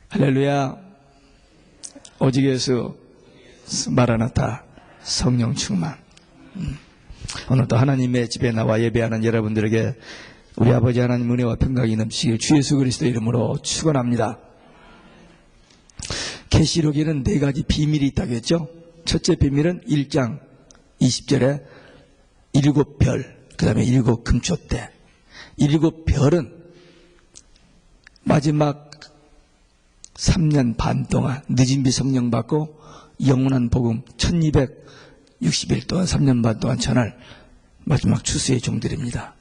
할렐루야. 오직 예수, 마라나타, 성령 충만. 오늘도 하나님의 집에 나와 예배하는 여러분들에게 우리 아버지 하나님 은혜와 평강이 넘치길 주 예수 그리스도 이름으로 축원합니다. 계시록에는 4가지 비밀이 있다고 했죠. 첫째 비밀은 1장 20절에 7별, 그 다음에 7 금초대. 7별은 마지막 3년 반 동안 늦은 비 성령 받고 영원한 복음 1260일 동안 3년 반 동안 전할 마지막 추수의 종들입니다.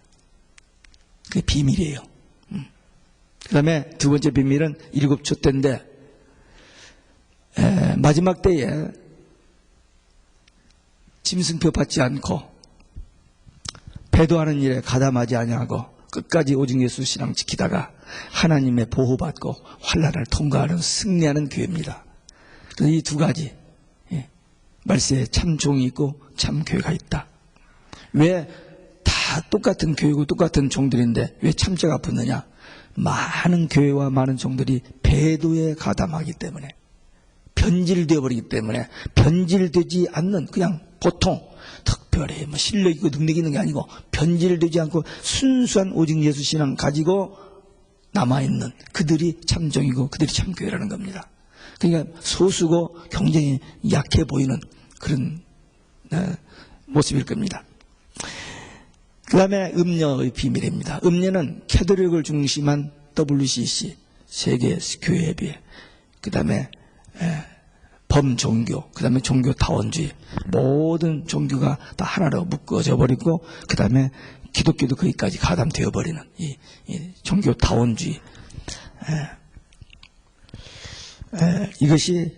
그게 비밀이에요. 그 다음에 두 번째 비밀은 7초대인데 마지막 때에 짐승표 받지 않고 배도하는 일에 가담하지 아니하고 끝까지 오직 예수 신앙 지키다가 하나님의 보호받고 환난을 통과하는 승리하는 교회입니다. 그래서 이 2가지 말세에 참 종이 있고 참 교회가 있다. 왜 다 똑같은 교회고 똑같은 종들인데 왜 참자가 붙느냐? 많은 교회와 많은 종들이 배도에 가담하기 때문에, 변질되어 버리기 때문에, 변질되지 않는 그냥 보통 특별히 실력 있고 능력 있는 게 아니고 변질되지 않고 순수한 오직 예수 신앙 가지고 남아있는 그들이 참종이고 그들이 참교회라는 겁니다. 그러니까 소수고 굉장히 약해 보이는 그런 모습일 겁니다. 그 다음에 음녀의 비밀입니다. 음녀는 캐톨릭을 중심한 WCC 세계 교회에 그 다음에 범종교, 그 다음에 종교다원주의, 모든 종교가 다 하나로 묶어져 버리고 그 다음에 기독교도 거기까지 가담되어 버리는 이 종교다원주의, 이것이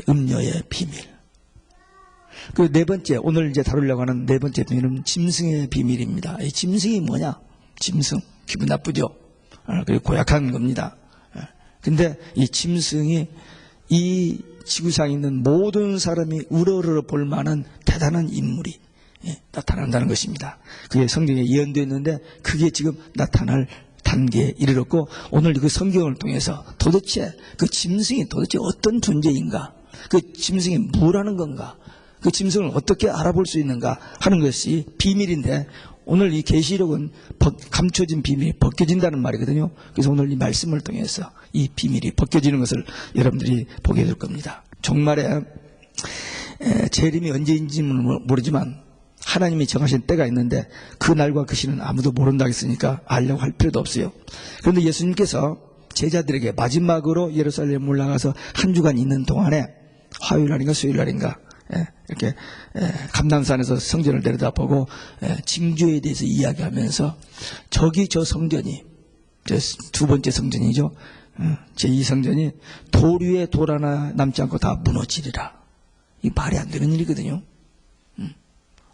음녀의 비밀. 그 4번째, 오늘 이제 다루려고 하는 4번째 비밀은 짐승의 비밀입니다. 이 짐승이 뭐냐? 짐승, 기분 나쁘죠? 그리고 고약한 겁니다. 근데 이 짐승이 이 지구상에 있는 모든 사람이 우러러 볼 만한 대단한 인물이 나타난다는 것입니다. 그게 성경에 예언되어 있는데 그게 지금 나타날 단계에 이르렀고, 오늘 그 성경을 통해서 도대체 그 짐승이 도대체 어떤 존재인가, 그 짐승이 뭐라는 건가, 그 짐승을 어떻게 알아볼 수 있는가 하는 것이 비밀인데, 오늘 이 계시록은 감춰진 비밀이 벗겨진다는 말이거든요. 그래서 오늘 이 말씀을 통해서 이 비밀이 벗겨지는 것을 여러분들이 보게 될 겁니다. 종말에 재림이 언제인지는 모르지만 하나님이 정하신 때가 있는데 그 날과 그 시는 아무도 모른다 했으니까 알려고 할 필요도 없어요. 그런데 예수님께서 제자들에게 마지막으로 예루살렘 올라가서 한 주간 있는 동안에 화요일 날인가 수요일 날인가 이렇게 감람산에서 성전을 내려다보고 징조에 대해서 이야기하면서 저기 저 성전이, 두 번째 성전이죠, 제2성전이 돌 위에 돌 하나 남지 않고 다 무너지리라. 이 말이 안 되는 일이거든요.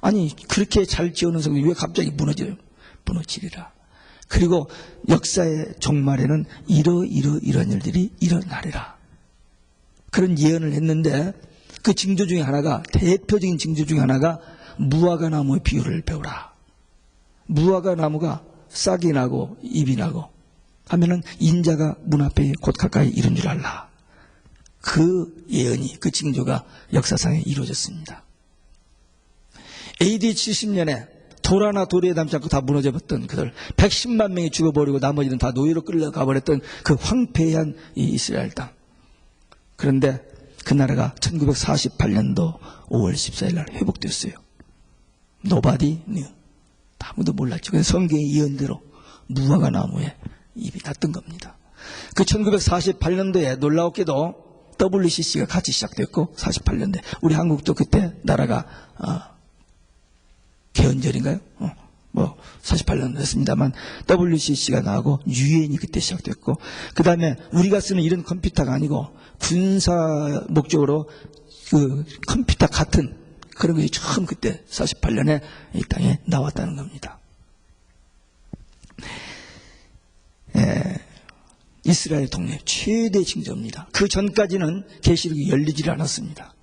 아니 그렇게 잘 지어놓은 성전이 왜 갑자기 무너져요? 무너지리라. 그리고 역사의 종말에는 이러한 일들이 일어나리라. 그런 예언을 했는데 그 징조 중에 하나가, 대표적인 징조 중에 하나가 무화과 나무의 비유를 배우라. 무화과 나무가 싹이 나고 잎이 나고 하면은 인자가 문 앞에 곧 가까이 이른 줄 알라. 그 예언이, 그 징조가 역사상에 이루어졌습니다. AD 70년에 돌 하나 돌에 남지 않고 다 무너져버렸던 그들 110만 명이 죽어버리고 나머지는 다 노예로 끌려가 버렸던 그 황폐한 이 이스라엘 땅. 그런데 그 나라가 1948년도 5월 14일 날 회복됐어요. Nobody knew. 아무도 몰랐죠. 그래서 성경의 예언대로 무화과 나무에 잎이 났던 겁니다. 그 1948년도에 놀라웠게도 WCC가 같이 시작됐고, 48년대 우리 한국도 그때 나라가 개헌절인가요? 48년 됐습니다만 WCC가 나오고 유엔이 그때 시작됐고, 그 다음에 우리가 쓰는 이런 컴퓨터가 아니고 군사 목적으로 그 컴퓨터 같은 그런 것이 처음 그때 48년에 이 땅에 나왔다는 겁니다. 이스라엘 동네 최대 징조입니다. 그 전까지는 계시록이 열리질 않았습니다.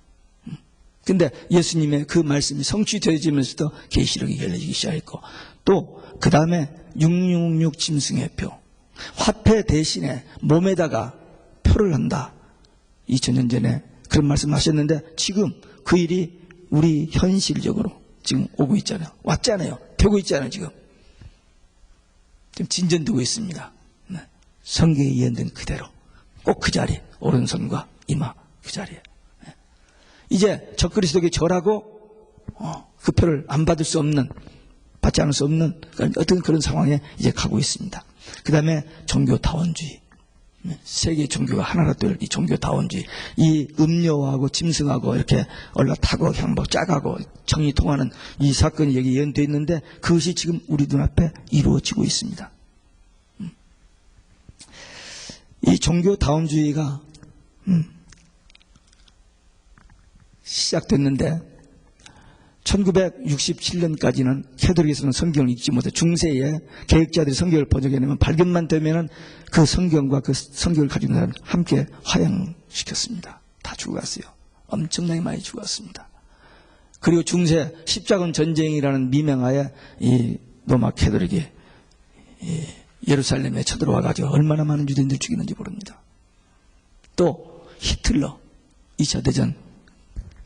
근데 예수님의 그 말씀이 성취되어지면서도 계시록이 열려지기 시작했고, 또 그 다음에 666 짐승의 표, 화폐 대신에 몸에다가 표 표를 한다. 2000년 전에 그런 말씀하셨는데 지금 그 일이 우리 현실적으로 지금 오고 있잖아요. 왔잖아요. 되고 있잖아요. 지금 진전되고 있습니다. 네. 성경에 예언된 그대로 꼭 그 자리, 오른손과 이마 그 자리에. 네. 이제 적그리스도에게 절하고 그 표를 안 받을 수 없는, 받지 않을 수 없는 어떤 그런 상황에 이제 가고 있습니다. 그 다음에 종교다원주의. 세계 종교가 하나로 될 이 종교다원주의. 이 음료하고 짐승하고 이렇게 올라타고 그냥 뭐 짜가고 정이 통하는 이 사건이 여기 예언되어 있는데 그것이 지금 우리 눈앞에 이루어지고 있습니다. 이 종교다원주의가 시작됐는데 1967년까지는 캐톨릭에서는 성경을 읽지 못해 중세에 개혁자들이 성경을 번역해내면 발견만 되면은 그 성경과 그 성경을 가지고 있는 사람을 함께 화양시켰습니다. 다 죽어갔어요. 엄청나게 많이 죽었습니다. 그리고 중세 십자군 전쟁이라는 미명하에 이 로마 캐톨릭이 예루살렘에 쳐들어와가지고 얼마나 많은 유대인들 죽이는지 모릅니다. 또 히틀러 2차 대전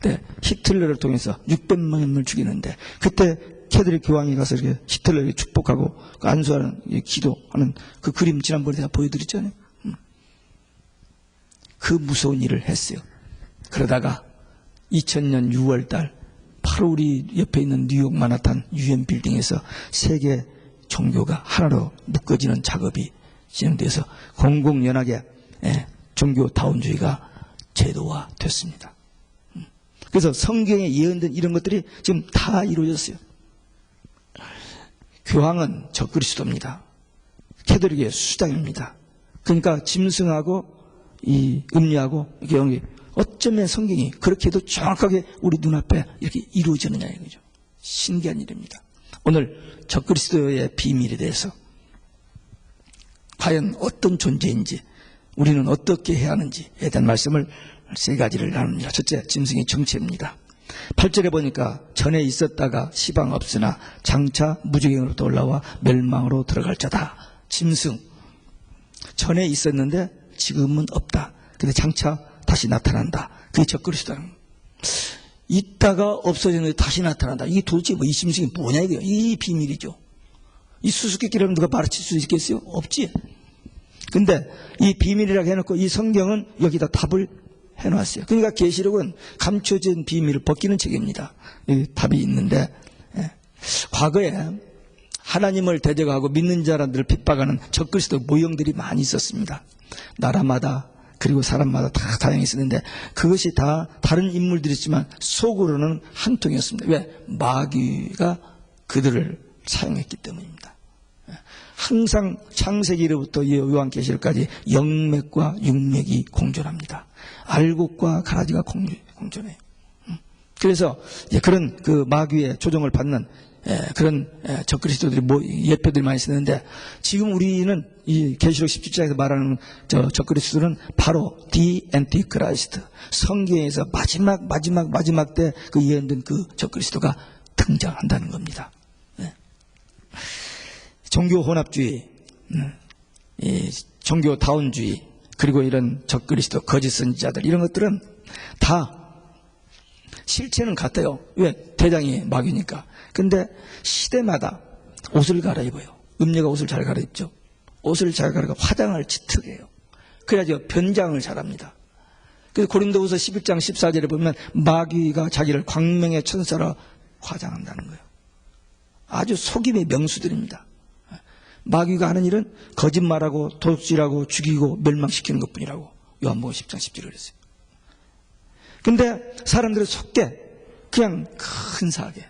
때 히틀러를 통해서 600만 명을 죽이는데 그때 캐톨릭 교황이 가서 이렇게 히틀러에게 축복하고 안수하는 기도하는 그 그림 지난번에 제가 보여드렸잖아요. 그 무서운 일을 했어요. 그러다가 2000년 6월달 바로 우리 옆에 있는 뉴욕 만하탄 UN 빌딩에서 세계 종교가 하나로 묶어지는 작업이 진행돼서 공공연하게 종교다원주의가 제도화됐습니다. 그래서 성경에 예언된 이런 것들이 지금 다 이루어졌어요. 교황은 적그리스도입니다. 캐톨릭의 수장입니다. 그러니까 짐승하고 이 음료하고 이게 어쩌면 성경이 그렇게도 정확하게 우리 눈앞에 이렇게 이루어지느냐 이거죠. 신기한 일입니다. 오늘 적그리스도의 비밀에 대해서 과연 어떤 존재인지 우리는 어떻게 해야 하는지에 대한 말씀을 세 가지를 나눕니다. 첫째, 짐승의 정체입니다. 8절에 보니까 전에 있었다가 시방 없으나 장차 무지경으로부터 올라와 멸망으로 들어갈 자다. 짐승. 전에 있었는데 지금은 없다. 근데 장차 다시 나타난다. 그게 적그리스도라는 있다가 없어졌는데 다시 나타난다. 이게 도대체 이 짐승이 뭐냐 이거예요. 이 비밀이죠. 이 수수께끼라면 누가 말아칠 수 있겠어요? 없지. 근데 이 비밀이라고 해놓고 이 성경은 여기다 답을 해놨어요. 그러니까 계시록은 감춰진 비밀을 벗기는 책입니다. 답이 있는데 과거에 하나님을 대적하고 믿는 자들을 핍박하는 적그리스도 모형들이 많이 있었습니다. 나라마다 그리고 사람마다 다 다양히 있었는데 그것이 다 다른 인물들이지만 속으로는 한 통이었습니다. 왜? 마귀가 그들을 사용했기 때문입니다. 항상 창세기로부터 요한계시록까지 영맥과 육맥이 공존합니다. 알곡과 가라지가 공존해요. 그래서 그런 그 마귀의 조종을 받는 그런 적그리스도들이 예표들이 많이 쓰는데 지금 우리는 이 계시록 17장에서 말하는 적그리스도는 바로 The Antichrist, 성경에서 마지막 때 그 예언된 그 적그리스도가 등장한다는 겁니다. 종교 혼합주의, 종교 다원주의, 그리고 이런 적그리스도, 거짓 선지자들 이런 것들은 다 실체는 같아요. 왜? 대장이 마귀니까. 근데 시대마다 옷을 갈아입어요. 음료가 옷을 잘 갈아입죠. 옷을 잘 갈아입고 화장을 짙게 해요. 그래야지 변장을 잘합니다. 그래서 고린도후서 11장 14절에 보면 마귀가 자기를 광명의 천사로 화장한다는 거예요. 아주 속임의 명수들입니다. 마귀가 하는 일은 거짓말하고 도둑질하고 죽이고 멸망시키는 것뿐이라고 요한복음 10장 10절에 그랬어요. 근데 사람들은 속게 그냥 근사하게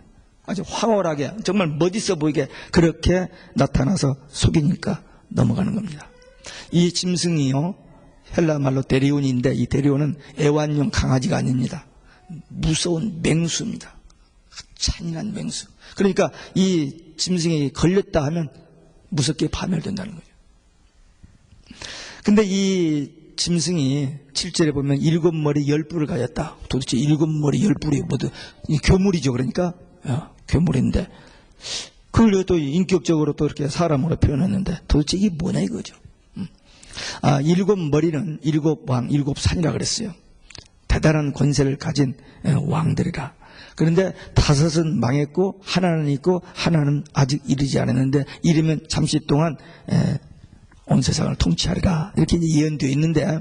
아주 황홀하게 정말 멋있어 보이게 그렇게 나타나서 속이니까 넘어가는 겁니다. 이 짐승이요 헬라 말로 데리온인데 이 데리온은 애완용 강아지가 아닙니다. 무서운 맹수입니다. 잔인한 맹수. 그러니까 이 짐승이 걸렸다 하면 무섭게 파멸된다는 거죠. 근데 이 짐승이 7절에 보면 7머리 10뿔을 가졌다. 도대체 7머리 10뿔이 모두 괴물이죠. 그러니까 괴물인데 그걸 또 인격적으로 또 이렇게 사람으로 표현했는데 도대체 이게 뭐냐 이거죠. 일곱 머리는 일곱 왕, 일곱 산이라 그랬어요. 대단한 권세를 가진 왕들이라. 그런데 다섯은 망했고 하나는 있고 하나는 아직 이르지 않았는데 이르면 잠시 동안 온 세상을 통치하리라. 이렇게 이제 예언되어 있는데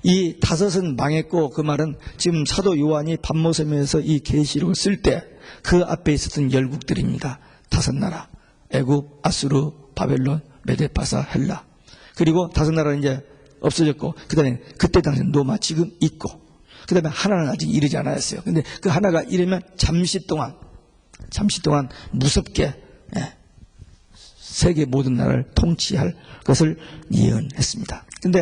이 다섯은 망했고 그 말은 지금 사도 요한이 반모섬에서 이 계시록을 쓸 때 그 앞에 있었던 열국들입니다. 다섯 나라. 애굽, 아수르, 바벨론, 메데파사, 헬라. 그리고 다섯 나라는 이제 없어졌고 그다음에 그때 당시는 로마 지금 있고 그다음에 하나는 아직 이르지 않았어요. 근데 그 하나가 이르면 잠시 동안 무섭게 세계 모든 나라를 통치할 것을 예언했습니다. 근데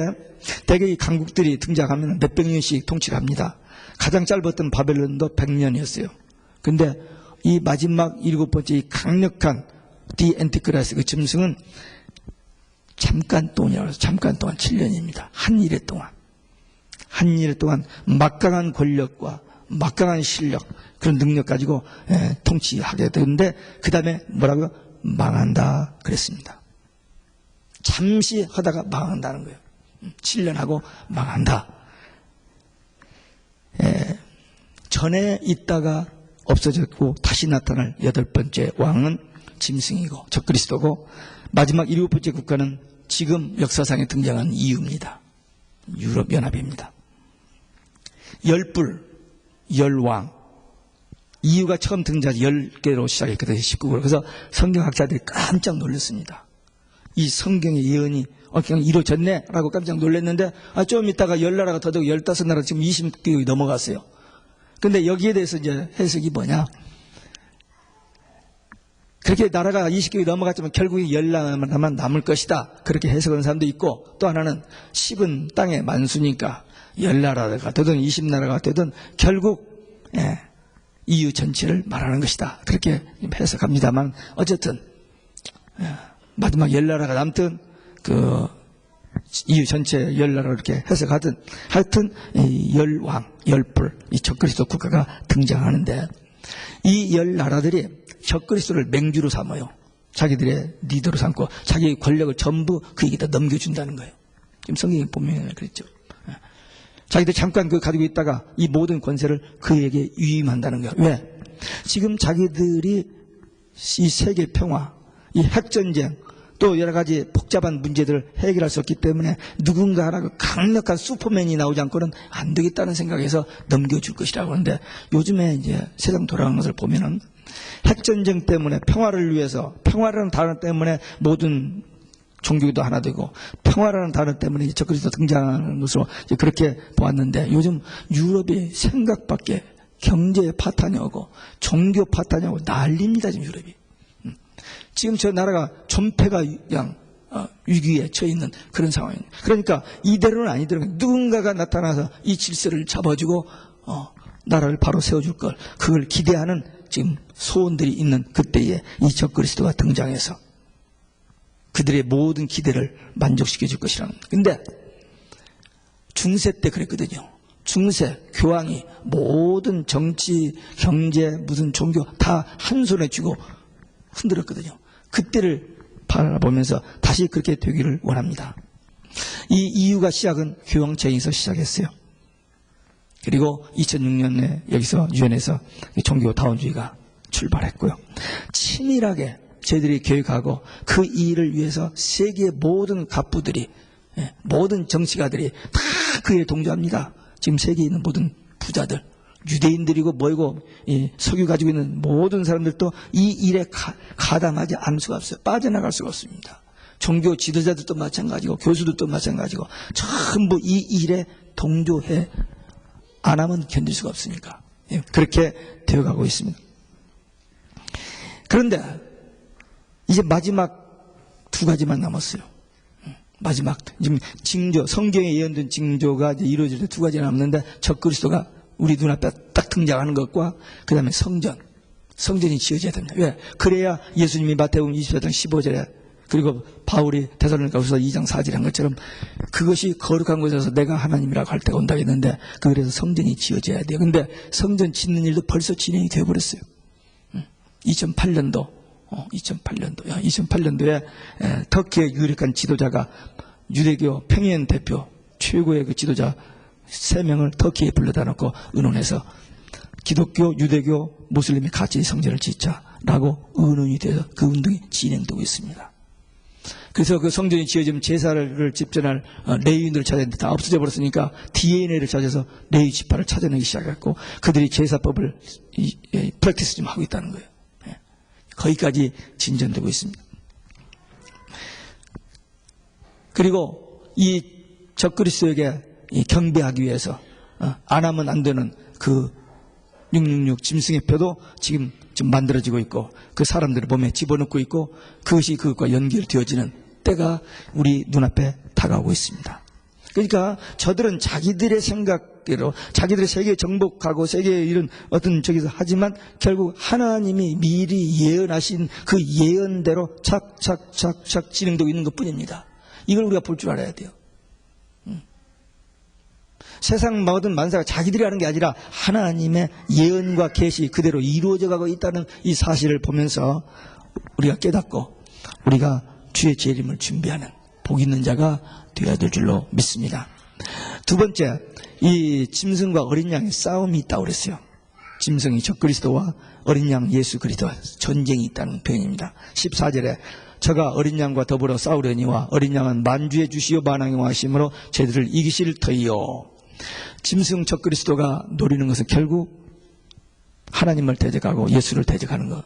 대개 이 강국들이 등장하면 몇백 년씩 통치를 합니다. 가장 짧았던 바벨론도 100년이었어요. 근데 이 마지막 일곱 번째 이 강력한 디 엔티크라이스 그 짐승은 잠깐 동안 7년입니다. 한 일해 동안 막강한 권력과 막강한 실력 그런 능력 가지고 통치하게 되는데 그 다음에 뭐라고요? 망한다 그랬습니다. 잠시 하다가 망한다는 거예요. 7년 하고 망한다. 전에 있다가 없어졌고 다시 나타날 여덟 번째 왕은 짐승이고 적그리스도고 마지막 일곱 번째 국가는 지금 역사상에 등장한 EU입니다. 유럽연합입니다. 열불, 열왕. EU가 처음 등장해서 10개로 시작했거든요. 19개로. 그래서 성경학자들이 깜짝 놀랐습니다. 이 성경의 예언이 그냥 이루어졌네 라고 깜짝 놀랐는데 좀 있다가 10나라가 더 되고 15나라 지금 20개국이 넘어갔어요. 근데 여기에 대해서 이제 해석이 뭐냐? 그렇게 나라가 20개국이 넘어갔지만 결국에 10나라만 남을 것이다. 그렇게 해석하는 사람도 있고 또 하나는 10은 땅의 만수니까 10나라가 되든 20나라가 되든 결국 EU 전체를 말하는 것이다. 그렇게 해석합니다만 어쨌든 마지막 10나라가 남든 그 EU 전체 10나라로 이렇게 해석하든 하여튼 이 열왕, 열불, 이 적그리스도 국가가 등장하는데 이 10나라들이 적그리스도를 맹주로 삼아요. 자기들의 리더로 삼고 자기 권력을 전부 그에게다 넘겨준다는 거예요. 지금 성경에 보면 그랬죠. 자기들 잠깐 그 가지고 있다가 이 모든 권세를 그에게 위임한다는 거예요. 왜? 지금 자기들이 이 세계 평화, 이 핵전쟁 또 여러 가지 복잡한 문제들을 해결할 수 없기 때문에 누군가 하나 강력한 슈퍼맨이 나오지 않고는 안 되겠다는 생각에서 넘겨줄 것이라고 하는데 요즘에 이제 세상 돌아가는 것을 보면은 핵전쟁 때문에 평화를 위해서 평화라는 단어 때문에 모든 종교도 하나 되고 평화라는 단어 때문에 적그리스도 등장하는 것으로 그렇게 보았는데 요즘 유럽이 생각밖에 경제 파탄이 오고 종교 파탄이 오고 난립니다. 지금 유럽이. 지금 저 나라가 존폐가 그냥 위기에 처해 있는 그런 상황입니다. 그러니까 이대로는 아니더라도 누군가가 나타나서 이 질서를 잡아주고 나라를 바로 세워줄 걸 그걸 기대하는 지금 소원들이 있는 그때에 이 적그리스도가 등장해서 그들의 모든 기대를 만족시켜 줄 것이라는. 근데 중세 때 그랬거든요. 중세 교황이 모든 정치, 경제, 무슨 종교 다 한 손에 쥐고 흔들었거든요. 그때를 바라보면서 다시 그렇게 되기를 원합니다. 이 이유가 시작은 교황청에서 시작했어요. 그리고 2006년에 여기서 유엔에서 종교 다원주의가 출발했고요. 치밀하게 저희들이 계획하고 그 일을 위해서 세계의 모든 갑부들이 모든 정치가들이 다 그 일에 동조합니다. 지금 세계에 있는 모든 부자들 유대인들이고 뭐이고 석유 가지고 있는 모든 사람들도 이 일에 가담하지 않을 수가 없어요. 빠져나갈 수가 없습니다. 종교 지도자들도 마찬가지고 교수들도 마찬가지고 전부 이 일에 동조해 안 하면 견딜 수가 없으니까 그렇게 되어가고 있습니다. 그런데 이제 마지막 두 가지만 남았어요. 마지막 지금 징조 성경에 예언된 징조가 이제 이루어질 때 두 가지 남는데 적그리스도가 우리 눈앞에 딱 등장하는 것과 그 다음에 성전이 지어져야 됩니다. 왜? 그래야 예수님이 마태복음 24장 15절에 그리고 바울이 데살로니가후서 2장 4절에 한 것처럼 그것이 거룩한 곳에서 내가 하나님이라고 할 때가 온다 했는데 그래서 성전이 지어져야 돼요. 근데 성전 짓는 일도 벌써 진행이 되어버렸어요. 2008년도에 터키의 유력한 지도자가 유대교 평양 대표 최고의 그 지도자 3명을 터키에 불러다 놓고 의논해서 기독교, 유대교, 무슬림이 같이 성전을 짓자라고 의논이 돼서 그 운동이 진행되고 있습니다. 그래서 그 성전이 지어지면 제사를 집전할 레위인들을 찾았는데 다 없어져 버렸으니까 DNA를 찾아서 레위 지파를 찾아내기 시작했고 그들이 제사법을 프랙티스 좀 하고 있다는 거예요. 거기까지 진전되고 있습니다. 그리고 이 적그리스도에게 경배하기 위해서 안 하면 안 되는 그 666 짐승의 표도 지금 만들어지고 있고 그 사람들의 몸에 집어넣고 있고 그것이 그것과 연결되어지는 때가 우리 눈앞에 다가오고 있습니다. 그러니까 저들은 자기들의 생각대로 자기들의 세계 정복하고 세계에 이런 어떤 저기서 하지만 결국 하나님이 미리 예언하신 그 예언대로 착착착착 진행되고 있는 것 뿐입니다. 이걸 우리가 볼 줄 알아야 돼요. 세상 모든 만사가 자기들이 하는 게 아니라 하나님의 예언과 계시 그대로 이루어져 가고 있다는 이 사실을 보면서 우리가 깨닫고 우리가 주의 재림을 준비하는 복 있는 자가 되어야 될 줄로 믿습니다. 두 번째, 이 짐승과 어린 양의 싸움이 있다고 그랬어요. 짐승이 적그리스도와 어린 양 예수 그리스도와 전쟁이 있다는 표현입니다. 14절에 저가 어린 양과 더불어 싸우려니와 어린 양은 만주의 주시오 만왕의 왕이심으로 저희들을 이기실 터이요. 짐승 적그리스도가 노리는 것은 결국 하나님을 대적하고 예수를 대적하는 것,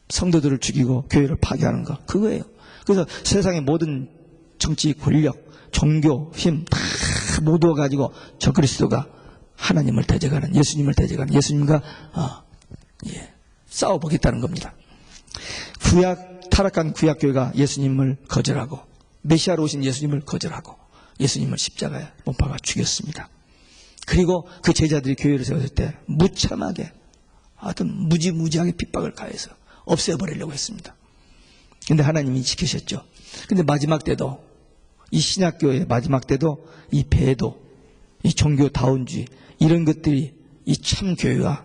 성도들을 죽이고 교회를 파괴하는 것, 그거예요. 그래서 세상의 모든 정치, 권력, 종교, 힘 다 모두어가지고 적그리스도가 하나님을 대적하는, 예수님을 대적하는, 예수님과 싸워보겠다는 겁니다. 타락한 구약교회가 예수님을 거절하고 메시아로 오신 예수님을 거절하고 예수님을 십자가에 못 박아 죽였습니다. 그리고 그 제자들이 교회를 세웠을 때 무참하게 하여튼 무지무지하게 핍박을 가해서 없애버리려고 했습니다. 근데 하나님이 지키셨죠. 근데 마지막 때도 이 신약교회의 마지막 때도 이 배도 이 종교다운주의 이런 것들이 이 참교회와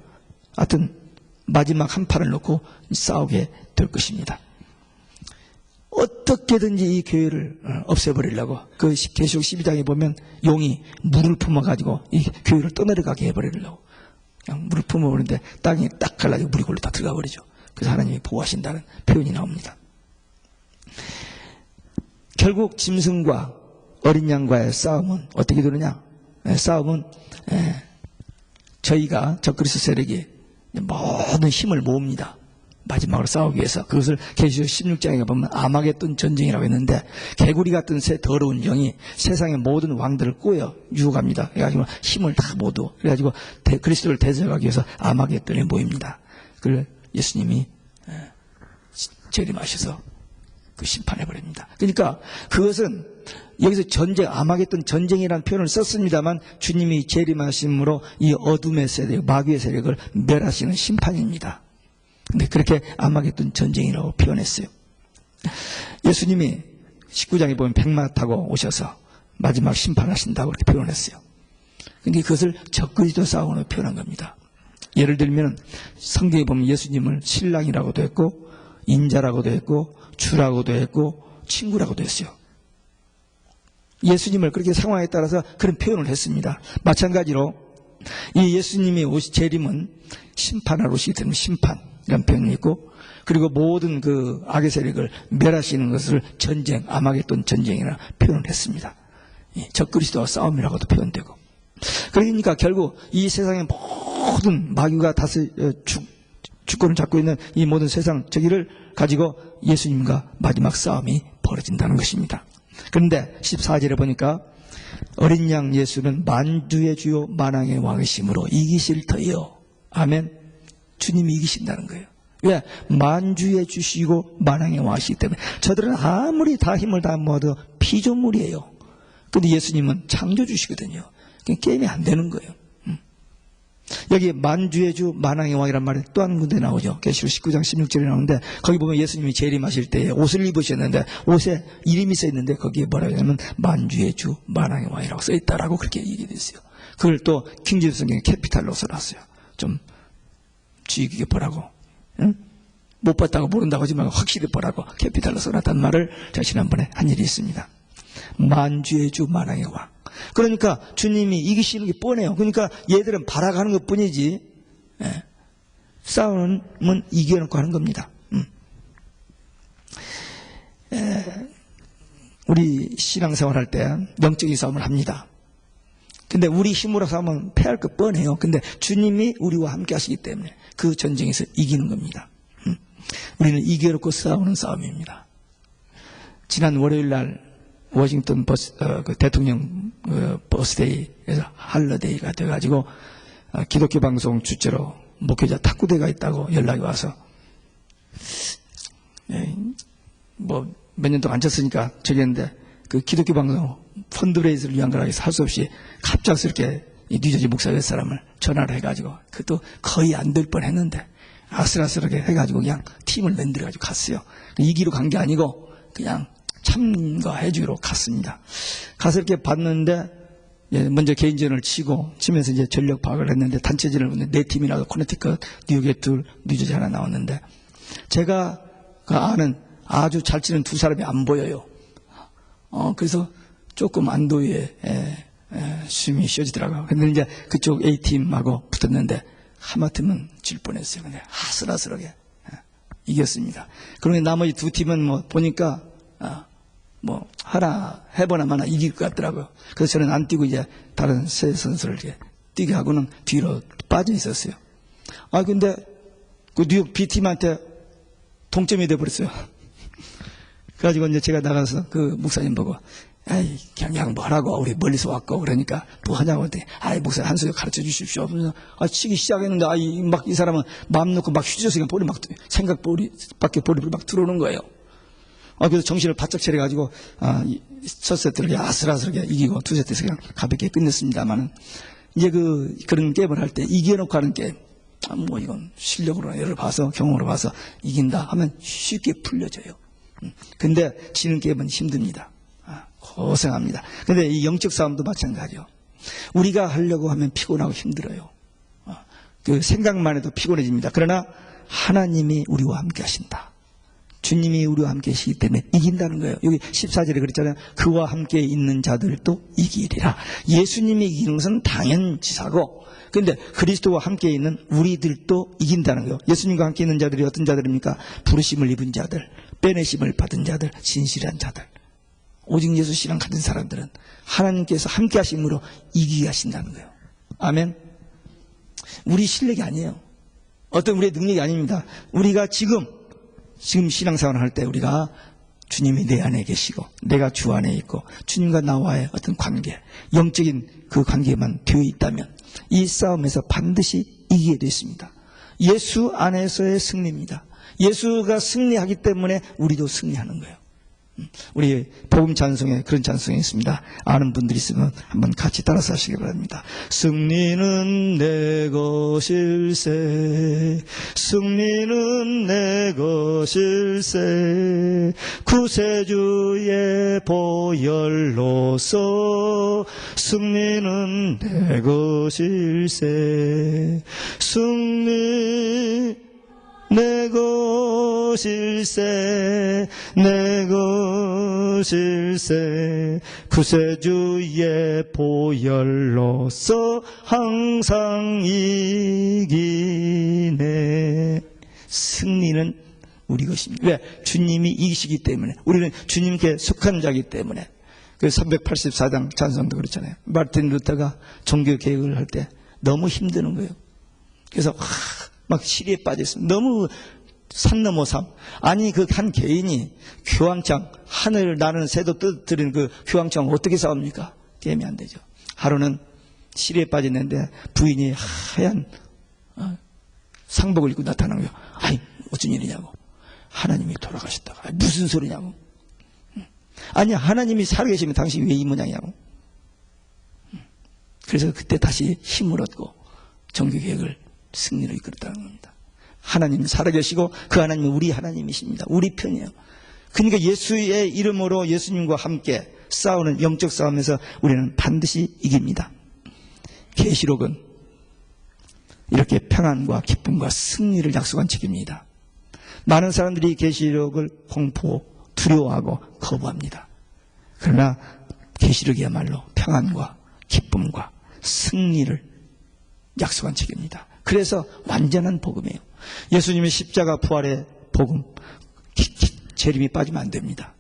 하여튼 마지막 한 판을 놓고 싸우게 될 것입니다. 어떻게든지 이 교회를 없애버리려고 그 계시록 12장에 보면 용이 물을 품어가지고 이 교회를 떠내려가게 해버리려고 그냥 물을 품어버리는데 땅에 딱 갈라지고 물이 골로 다 들어가 버리죠. 그래서 하나님이 보호하신다는 표현이 나옵니다. 결국 짐승과 어린 양과의 싸움은 어떻게 되느냐? 싸움은 저희가 적그리스도 세력이 모든 힘을 모읍니다. 마지막으로 싸우기 위해서. 그것을 계시록 16장에 보면 아마겟돈 전쟁이라고 했는데 개구리 같은 새 더러운 영이 세상의 모든 왕들을 꼬여 유혹합니다. 그래가지고 힘을 다 모두 그래가지고 그리스도를 대적하기 위해서 아마겟돈에 모입니다. 그걸 예수님이 재림하셔서 그 심판해버립니다. 그러니까 그것은 여기서 전쟁, 아마겟돈 전쟁이라는 표현을 썼습니다만 주님이 재림하심으로 이 어둠의 세력, 마귀의 세력을 멸하시는 심판입니다. 근데 그렇게 아마겟돈 전쟁이라고 표현했어요. 예수님이 19장에 보면 백마 타고 오셔서 마지막 심판하신다고 그렇게 표현했어요. 근데 그것을 적그리스도 싸움으로 표현한 겁니다. 예를 들면 성경에 보면 예수님을 신랑이라고도 했고 인자라고도 했고 주라고도 했고 친구라고도 했어요. 예수님을 그렇게 상황에 따라서 그런 표현을 했습니다. 마찬가지로 이 예수님이 재림은 심판하러 오시기 때문에 심판이라는 표현이 있고 그리고 모든 그 악의 세력을 멸하시는 것을 전쟁, 아마겟돈 전쟁이라 표현을 했습니다. 적그리스도와 싸움이라고도 표현되고 그러니까 결국 이 세상의 모든 마귀가 주권을 잡고 있는 이 모든 세상 저기를 가지고 예수님과 마지막 싸움이 벌어진다는 것입니다. 그런데 14절에 보니까 어린 양 예수는 만주의 주요 만왕의 왕이심으로 이기실 터이요. 아멘. 주님이 이기신다는 거예요. 왜? 만주의 주시고 만왕의 왕이시기 때문에 저들은 아무리 다 힘을 다 모아도 피조물이에요. 근데 예수님은 창조주시거든요. 게임이 안 되는 거예요. 여기 만주의 주 만왕의 왕이란 말이 또 한 군데 나오죠. 계시록 19장 16절에 나오는데 거기 보면 예수님이 재림하실 때 옷을 입으셨는데 옷에 이름이 써 있는데 거기에 뭐라고 하냐면 만주의 주 만왕의 왕이라고 써 있다라고 그렇게 얘기됐어요. 그걸 또 킹제임스 성경에 캐피탈로 써놨어요. 좀 주의 깊게 보라고. 응? 못 봤다고 모른다고 하지 말고 확실히 보라고 캐피탈로 써놨다는 말을 제가 지난번에 한 일이 있습니다. 만주의 주 만왕의 왕. 그러니까 주님이 이기시는 게 뻔해요. 그러니까 얘들은 바라가는 것 뿐이지, 예. 싸움은 이겨놓고 하는 겁니다. 우리 신앙생활 할 때 영적인 싸움을 합니다. 근데 우리 힘으로 싸우면 패할 것 뻔해요. 근데 주님이 우리와 함께 하시기 때문에 그 전쟁에서 이기는 겁니다. 우리는 이겨놓고 싸우는 싸움입니다. 지난 월요일 날 워싱턴 그 대통령 버스데이에서 할러데이가 돼가지고 기독교 방송 주제로 목회자 탁구대가 있다고 연락이 와서 뭐 몇 년 동안 안 쳤으니까 저기 했는데 그 기독교 방송 펀드레이즈를 위한 거라 해서 할 수 없이 갑작스럽게 뉴저지 목사 몇 사람을 전화를 해가지고 그것도 거의 안 될 뻔했는데 아슬아슬하게 해가지고 그냥 팀을 만들어가지고 갔어요. 이기로 간 게 아니고 그냥 참가해주기로 갔습니다. 가서 이렇게 봤는데 먼저 개인전을 치면서 이제 전력 파악을 했는데 단체전을 보는데 네 팀이나 코네티컷, 뉴욕에 둘, 뉴저지 하나 나왔는데 제가 아는 아주 잘 치는 두 사람이 안 보여요. 그래서 조금 안도의 숨이 쉬어지더라고요. 근데 이제 그쪽 A팀하고 붙었는데 하마터면 질 뻔했어요. 근데 아슬아슬하게 이겼습니다. 그런데 나머지 두 팀은 뭐 보니까 뭐 하나 해보나 마나 이길 것 같더라고요. 그래서 저는 안 뛰고 이제 다른 세 선수를 이렇게 뛰게 하고는 뒤로 빠져 있었어요. 근데 그 뉴욕 B팀한테 동점이 돼버렸어요. 그래가지고 이제 제가 나가서 그 목사님 보고, 에이, 그냥 양보하라고. 우리 멀리서 왔고. 그러니까 뭐 하냐고 했더니, 목사님 한 소리 가르쳐 주십시오. 그래서 치기 시작했는데, 이 사람은 마음 놓고 막 휘저어서 그냥 볼이 막, 밖에 볼이 막 들어오는 거예요. 그래서 정신을 바짝 차려가지고, 첫 세트를 아슬아슬하게 이기고 두 세트에서 그냥 가볍게 끝냈습니다만은, 이제 그런 게임을 할 때 이겨놓고 하는 게임, 뭐 이건 실력으로 예를 봐서, 경험으로 봐서 이긴다 하면 쉽게 풀려져요. 근데 지는 게임은 힘듭니다. 고생합니다. 근데 이 영적 싸움도 마찬가지요. 우리가 하려고 하면 피곤하고 힘들어요. 그 생각만 해도 피곤해집니다. 그러나 하나님이 우리와 함께 하신다. 주님이 우리와 함께 하시기 때문에 이긴다는 거예요. 여기 14절에 그랬잖아요. 그와 함께 있는 자들도 이기리라. 예수님이 이기는 것은 당연지사고, 근데 그리스도와 함께 있는 우리들도 이긴다는 거예요. 예수님과 함께 있는 자들이 어떤 자들입니까? 부르심을 입은 자들, 빼내심을 받은 자들, 진실한 자들. 오직 예수 신앙 가진 사람들은 하나님께서 함께 하심으로 이기게 하신다는 거예요. 아멘. 우리 실력이 아니에요. 어떤 우리의 능력이 아닙니다. 우리가 지금 신앙생활을 할 때 우리가 주님이 내 안에 계시고 내가 주 안에 있고 주님과 나와의 어떤 관계, 영적인 그 관계만 되어 있다면 이 싸움에서 반드시 이기게 되어 있습니다. 예수 안에서의 승리입니다. 예수가 승리하기 때문에 우리도 승리하는 거예요. 우리 복음 찬송에 그런 찬송이 있습니다. 아는 분들이 있으면 한번 같이 따라서 하시기 바랍니다. 승리는 내 것일세, 승리는 내 것일세, 구세주의 보혈로서 승리는 내 것일세, 승리 내 것일세, 내 것일세, 구세주의 보혈로서 항상 이기네. 승리는 우리 것입니다. 왜? 주님이 이기시기 때문에. 우리는 주님께 속한 자이기 때문에. 그 384장 찬송도 그렇잖아요. 마르틴 루터가 종교 개혁을 할 때 너무 힘드는 거예요. 그래서 막 시리에 빠졌어요. 너무 산 넘어 삶. 아니 그 한 개인이 교황청, 하늘을 나르는 새도 떨어뜨리는 그 교황청 어떻게 싸웁니까? 게임이 안 되죠. 하루는 시리에 빠졌는데 부인이 하얀 상복을 입고 나타난 거예요. 아니 어쩐 일이냐고. 하나님이 돌아가셨다고. 무슨 소리냐고. 아니 하나님이 살아계시면 당신이 왜 이 모양이냐고. 그래서 그때 다시 힘을 얻고 종교개혁을 승리로 이끌었다는 겁니다. 하나님 살아계시고 그 하나님은 우리 하나님이십니다. 우리 편이에요. 그러니까 예수의 이름으로 예수님과 함께 싸우는 영적 싸움에서 우리는 반드시 이깁니다. 계시록은 이렇게 평안과 기쁨과 승리를 약속한 책입니다. 많은 사람들이 계시록을 공포, 두려워하고 거부합니다. 그러나 계시록이야말로 평안과 기쁨과 승리를 약속한 책입니다. 그래서 완전한 복음이에요. 예수님의 십자가 부활의 복음, 재림이 빠지면 안 됩니다.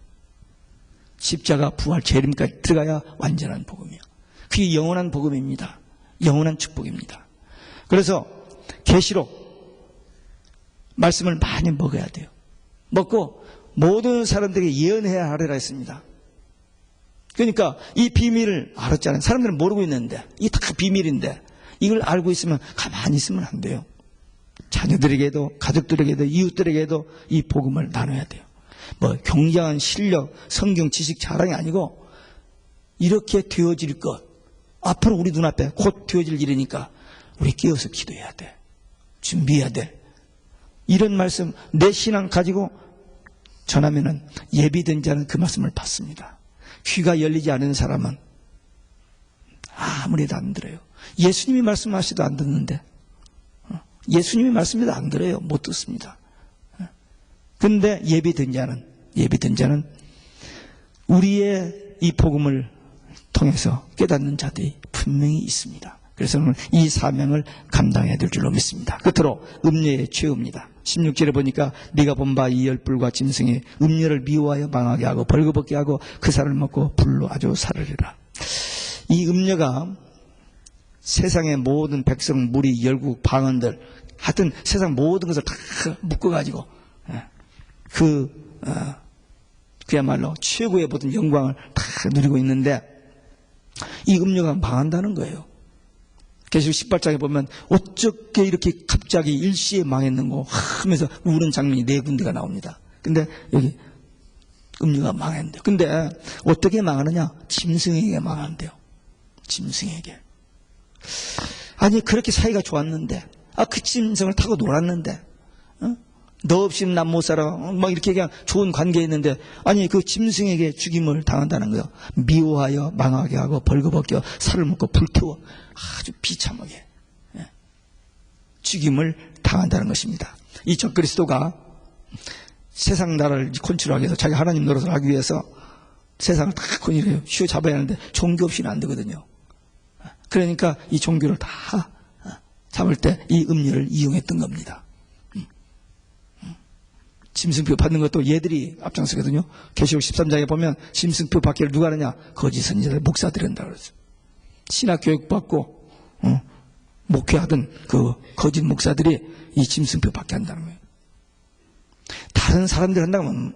십자가 부활 재림까지 들어가야 완전한 복음이에요. 그게 영원한 복음입니다. 영원한 축복입니다. 그래서 계시록 말씀을 많이 먹어야 돼요. 먹고 모든 사람들에게 예언해야 하리라 했습니다. 그러니까 이 비밀을 알았잖아요. 사람들은 모르고 있는데 이게 다 비밀인데 이걸 알고 있으면 가만히 있으면 안 돼요. 자녀들에게도 가족들에게도 이웃들에게도 이 복음을 나눠야 돼요. 뭐 굉장한 실력, 성경 지식 자랑이 아니고 이렇게 되어질 것, 앞으로 우리 눈앞에 곧 되어질 일이니까 우리 깨어서 기도해야 돼. 준비해야 돼. 이런 말씀 내 신앙 가지고 전하면은 예비된 자는 그 말씀을 받습니다. 귀가 열리지 않은 사람은 아무래도 안 들어요. 예수님이 말씀하시도 안 듣는데, 예수님이 말씀해도 안 들어요. 못 듣습니다. 근데 예비된 자는 우리의 이 복음을 통해서 깨닫는 자들이 분명히 있습니다. 그래서 오늘 이 사명을 감당해야 될 줄로 믿습니다. 끝으로 음녀의 죄입니다. 16절에 보니까 네가 본 바 이 열불과 짐승이 음녀를 미워하여 망하게 하고 벌거벗게 하고 그 살을 먹고 불로 아주 사르리라. 이 음녀가 세상의 모든 백성, 무리, 열국, 방언들 하여튼 세상 모든 것을 다 묶어가지고 그야말로 최고의 모든 영광을 다 누리고 있는데 이 음녀가 망한다는 거예요. 계시록 18장에 보면 어떻게 이렇게 갑자기 일시에 망했는고 하면서 우는 장면이 4군데가 나옵니다. 근데 여기 음녀가 망했는데 근데 어떻게 망하느냐? 짐승에게 망한대요. 짐승에게. 아니 그렇게 사이가 좋았는데 그 짐승을 타고 놀았는데 너 없이는 난 못 살아 막 이렇게 그냥 좋은 관계에 있는데 아니 그 짐승에게 죽임을 당한다는 거예요. 미워하여 망하게 하고 벌거벗겨 살을 먹고 불태워 아주 비참하게 죽임을 당한다는 것입니다. 이 적그리스도가 세상 나라를 컨트롤하기 위해서 자기 하나님 노릇을 하기 위해서 세상을 다 휘어잡아야 하는데 종교 없이는 안 되거든요. 그러니까 이 종교를 다 잡을 때 이 음료를 이용했던 겁니다. 짐승표 받는 것도 얘들이 앞장서거든요. 계시록 13장에 보면 짐승표 받기를 누가 하느냐? 거짓 선지자들, 목사들이 한다 그러죠. 신학 교육 받고 목회하던 그 거짓 목사들이 이 짐승표 받게 한다는 거예요. 다른 사람들이 한다면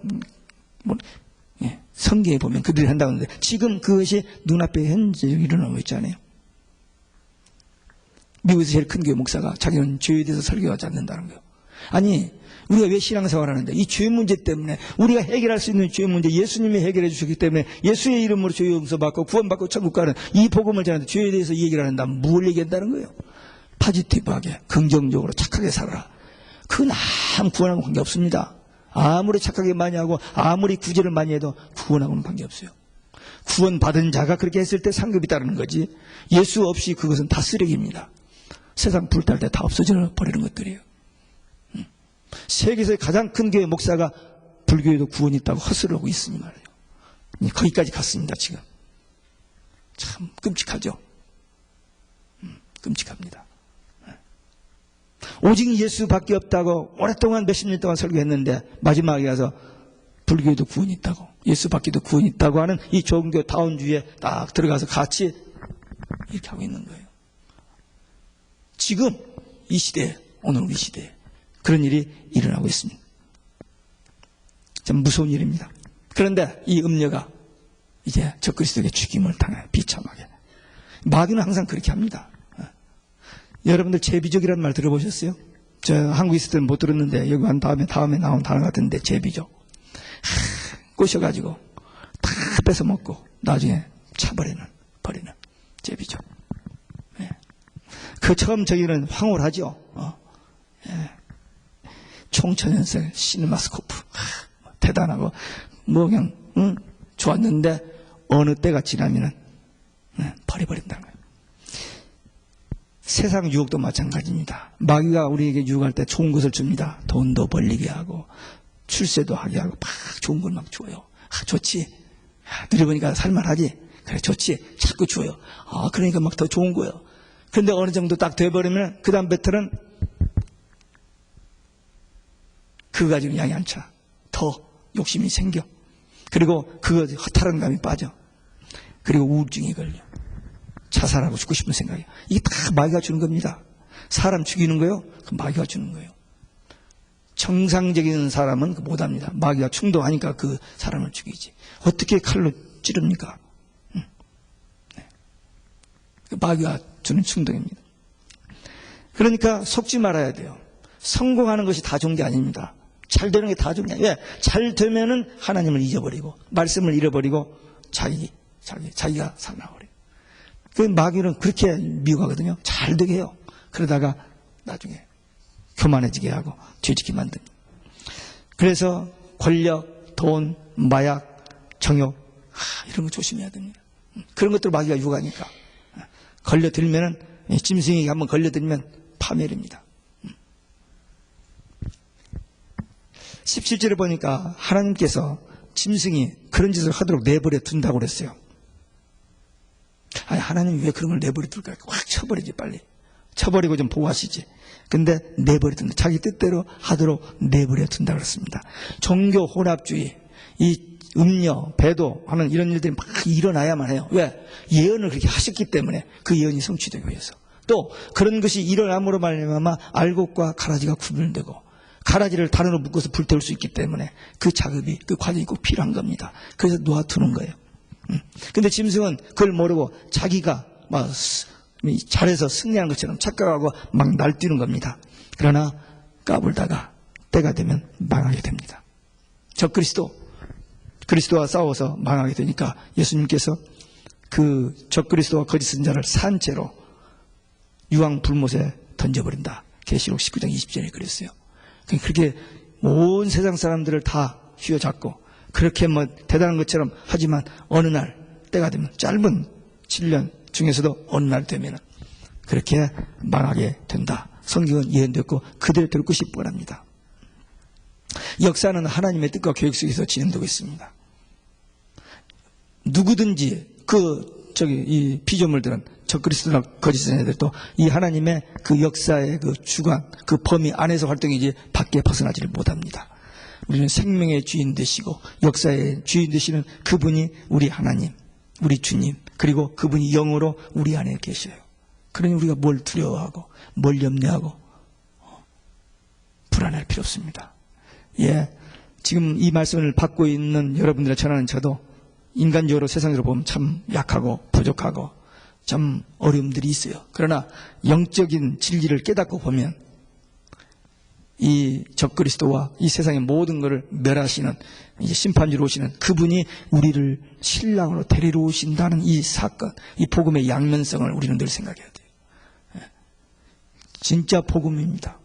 성경에 보면 그들이 한다고 하는데 지금 그것이 눈앞에 현재 일어나고 있잖아요. 미국에서 제일 큰 교회 목사가 자기는 죄에 대해서 설교하지 않는다는 거예요. 아니 우리가 왜 신앙생활을 하는데 이 죄 문제 때문에 우리가 해결할 수 있는 죄 문제 예수님이 해결해 주셨기 때문에 예수의 이름으로 죄 용서받고 구원받고 천국 가는 이 복음을 전하는데 죄에 대해서 이 얘기를 한다면 뭘 얘기한다는 거예요? 파지티브하게 긍정적으로 착하게 살아라. 그건 아무 구원하고 관계없습니다. 아무리 착하게 많이 하고 아무리 구제를 많이 해도 구원하고는 관계없어요. 구원받은 자가 그렇게 했을 때 상급이 따르는 거지 예수 없이 그것은 다 쓰레기입니다. 세상 불탈 때 다 없어져 버리는 것들이에요. 세계에서 가장 큰 교회 목사가 불교에도 구원이 있다고 헛소리를 하고 있으니 말이에요. 거기까지 갔습니다. 지금 참 끔찍하죠. 끔찍합니다. 오직 예수밖에 없다고 오랫동안 몇십 년 동안 설교했는데 마지막에 가서 불교에도 구원이 있다고 예수밖에도 구원이 있다고 하는 이 종교 다운주의에 딱 들어가서 같이 이렇게 하고 있는 거예요. 지금 이 시대에 오늘 우리 시대에 그런 일이 일어나고 있습니다. 참 무서운 일입니다. 그런데 이 음녀가 이제 적그리스도에게 죽임을 당해 비참하게. 마귀는 항상 그렇게 합니다. 여러분들 제비족이라는 말 들어보셨어요? 저 한국에 있을 때는 못 들었는데 여기 간 다음에 나온 단어 같은데 제비족. 꼬셔가지고 다 뺏어먹고 나중에 버리는 제비족. 그 처음 저기는 황홀하죠. 총천연색 시네마스코프 대단하고 뭐 그냥 좋았는데 어느 때가 지나면은 버려버린다는 거예요. 세상 유혹도 마찬가지입니다. 마귀가 우리에게 유혹할 때 좋은 것을 줍니다. 돈도 벌리게 하고 출세도 하게 하고 막 좋은 걸 막 줘요. 좋지. 들여보니까 살만하지. 그래, 좋지. 자꾸 줘요. 그러니까 막 더 좋은 거예요. 그런데 어느 정도 딱 돼버리면 그 다음 배틀은 그거 가지고 양이 안 차. 더 욕심이 생겨. 그리고 그거 허탈한 감이 빠져. 그리고 우울증이 걸려. 자살하고 죽고 싶은 생각이에요. 이게 다 마귀가 주는 겁니다. 사람 죽이는 거요? 그 마귀가 주는 거예요. 정상적인 사람은 못합니다. 마귀가 충동하니까 그 사람을 죽이지. 어떻게 칼로 찌릅니까? 네. 마귀가 주는 충동입니다. 그러니까 속지 말아야 돼요. 성공하는 것이 다 좋은 게 아닙니다. 잘 되는 게 다 좋은 게 아니에요. 왜? 잘 되면은 하나님을 잊어버리고 말씀을 잃어버리고 자기가 살아버려요. 그 마귀는 그렇게 미혹하거든요. 잘 되게 해요. 그러다가 나중에 교만해지게 하고 죄짓게 만듭니다. 그래서 권력, 돈, 마약, 정욕 이런 거 조심해야 됩니다. 그런 것들 마귀가 유혹하니까 걸려들면은 짐승에게 한번 걸려들면 파멸입니다. 17절에 보니까 하나님께서 짐승이 그런 짓을 하도록 내버려 둔다고 그랬어요. 아니 하나님이 왜 그런 걸 내버려 둘까? 확 쳐버리지 빨리. 쳐버리고 좀 보호하시지. 근데 내버려 둔다. 자기 뜻대로 하도록 내버려 둔다 그랬습니다. 종교 혼합주의, 이 음녀, 배도 하는 이런 일들이 막 일어나야만 해요. 왜? 예언을 그렇게 하셨기 때문에 그 예언이 성취되기 위해서. 또 그런 것이 일어남으로 말미암아 알곡과 가라지가 구분되고 가라지를 단으로 묶어서 불태울 수 있기 때문에 그 작업이 그 과정이 꼭 필요한 겁니다. 그래서 놓아두는 거예요. 근데 짐승은 그걸 모르고 자기가 막 잘해서 승리하는 것처럼 착각하고 막 날뛰는 겁니다. 그러나 까불다가 때가 되면 망하게 됩니다. 그리스도와 싸워서 망하게 되니까 예수님께서 그 적그리스도와 거짓 선자를 산채로 유황 불못에 던져버린다. 계시록 19장 20절에 그랬어요. 그렇게 온 세상 사람들을 다 휘어잡고 그렇게 뭐 대단한 것처럼 하지만 어느 날 때가 되면 짧은 7년 중에서도 어느 날 되면 그렇게 망하게 된다. 성경은 예언됐고 그대로 될 것이 뻔합니다. 역사는 하나님의 뜻과 계획 속에서 진행되고 있습니다. 누구든지 이 피조물들은 적그리스도나 거짓 선자들도 이 하나님의 그 역사의 그 주관, 그 범위 안에서 활동이지 밖에 벗어나지를 못합니다. 우리는 생명의 주인 되시고 역사의 주인 되시는 그분이 우리 하나님, 우리 주님, 그리고 그분이 영으로 우리 안에 계셔요. 그러니 우리가 뭘 두려워하고 뭘 염려하고 불안할 필요 없습니다. 지금 이 말씀을 받고 있는 여러분들의 전하는 저도 인간적으로 세상으로 보면 참 약하고 부족하고 참 어려움들이 있어요. 그러나 영적인 진리를 깨닫고 보면 이 적그리스도와 이 세상의 모든 것을 멸하시는 이제 심판주로 오시는 그분이 우리를 신랑으로 데리러 오신다는 이 사건, 이 복음의 양면성을 우리는 늘 생각해야 돼요. 진짜 복음입니다.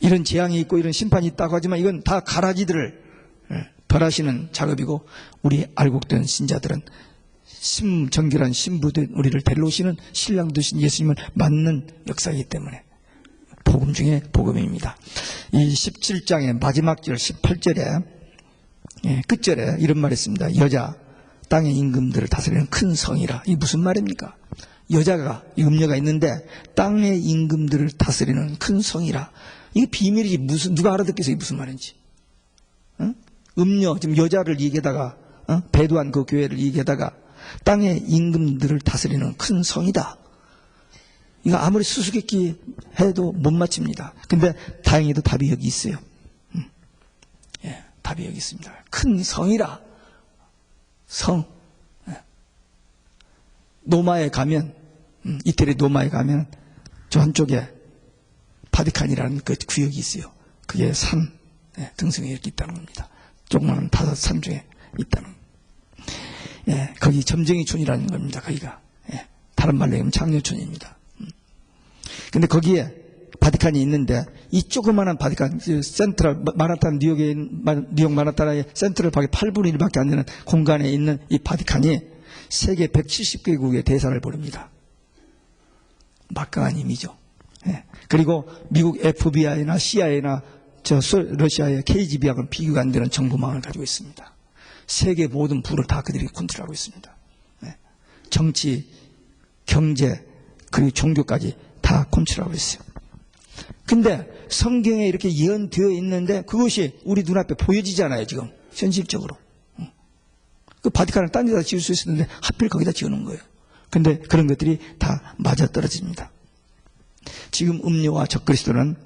이런 재앙이 있고 이런 심판이 있다고 하지만 이건 다 가라지들을 벌하시는 작업이고 우리 알곡된 신자들은 정결한 신부된 우리를 데리러 오시는 신랑 되신 예수님을 맞는 역사이기 때문에 복음 중에 복음입니다. 이 17장의 마지막 절 18절에 끝절에 이런 말이 있습니다. 여자 땅의 임금들을 다스리는 큰 성이라. 이게 무슨 말입니까? 여자가 음녀가 있는데 땅의 임금들을 다스리는 큰 성이라. 이게 비밀이지 누가 알아듣겠어요? 이게 무슨 말인지. 음녀 지금 여자를 얘기하다가 배도한 그 교회를 얘기하다가 땅의 임금들을 다스리는 큰 성이다. 이거 아무리 수수께끼 해도 못 맞춥니다. 근데 다행히도 답이 여기 있어요. 답이 여기 있습니다. 큰 성이라. 성. 노마에 가면 이태리 노마에 가면 저 한쪽에 바티칸이라는 그 구역이 있어요. 그게 산 등성에 이렇게 있다는 겁니다. 조그마한 5산 중에 있다는. 거기 점쟁이촌이라는 겁니다. 거기가. 다른 말로 하면 장려촌입니다. 근데 거기에 바티칸이 있는데 이 조그마한 바티칸, 센트럴 마나탄 뉴욕 마나탄의 센트럴 밖에 8분의 1밖에 안 되는 공간에 있는 이 바티칸이 세계 170개국의 대사를 벌입니다. 막강한 힘이죠. 그리고 미국 FBI나 CIA나 러시아의 KGB하고는 비교가 안 되는 정보망을 가지고 있습니다. 세계 모든 부를 다 그들이 컨트롤하고 있습니다. 네. 정치, 경제, 그리고 종교까지 다 컨트롤하고 있어요. 근데 성경에 이렇게 예언되어 있는데 그것이 우리 눈앞에 보여지잖아요, 지금. 현실적으로. 그 바티칸을 딴 데다 지을 수 있었는데 하필 거기다 지어놓은 거예요. 근데 그런 것들이 다 맞아떨어집니다. 지금 음료와 적그리스도는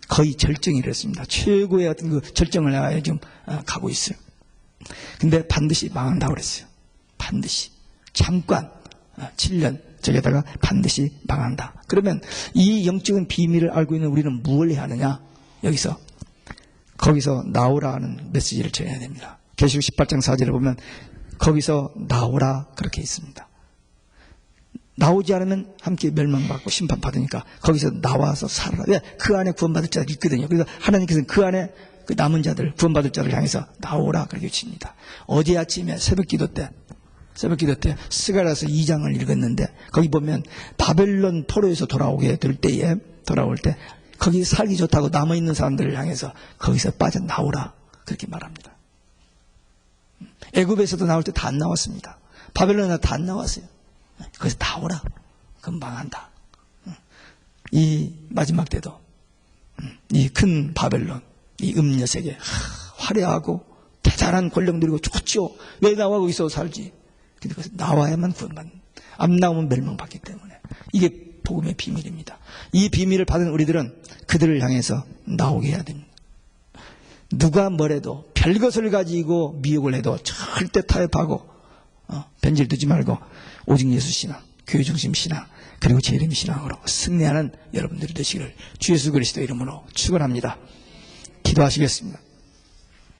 거의 절정이 이랬습니다. 최고의 어떤 그 절정을 향해 지금 가고 있어요. 근데 반드시 망한다고 그랬어요. 반드시. 잠깐 7년 저기다가 반드시 망한다. 그러면 이 영적인 비밀을 알고 있는 우리는 무엇을 해야 하느냐? 거기서 나오라 하는 메시지를 전해야 됩니다. 계시록 18장 4절에 보면 거기서 나오라 그렇게 있습니다. 나오지 않으면 함께 멸망받고 심판받으니까 거기서 나와서 살아라. 왜? 그 안에 구원받을 자들이 있거든요. 그래서 하나님께서는 그 안에 그 남은 자들, 구원받을 자를 향해서 나오라 그렇게 외칩니다. 어제 아침에 새벽기도 때 스가랴서 2장을 읽었는데 거기 보면 바벨론 포로에서 돌아올 때 거기 살기 좋다고 남아있는 사람들을 향해서 거기서 빠져나오라 그렇게 말합니다. 애굽에서도 나올 때 다 안 나왔습니다. 바벨론에 다 안 나왔어요. 거기서 나오라. 금방 한다. 이 마지막 때도 이 큰 바벨론, 이 음녀세계 화려하고 대단한 권력 누리고 좋죠. 왜 나와 거기서 살지? 근데 거기서 나와야만 구원받는. 안 나오면 멸망받기 때문에. 이게 복음의 비밀입니다. 이 비밀을 받은 우리들은 그들을 향해서 나오게 해야 됩니다. 누가 뭐래도 별것을 가지고 미혹을 해도 절대 타협하고 변질 두지 말고 오직 예수 신앙, 교회 중심 신앙, 그리고 재림 신앙으로 승리하는 여러분들이 되시기를 주 예수 그리스도 이름으로 축원합니다. 기도하시겠습니다.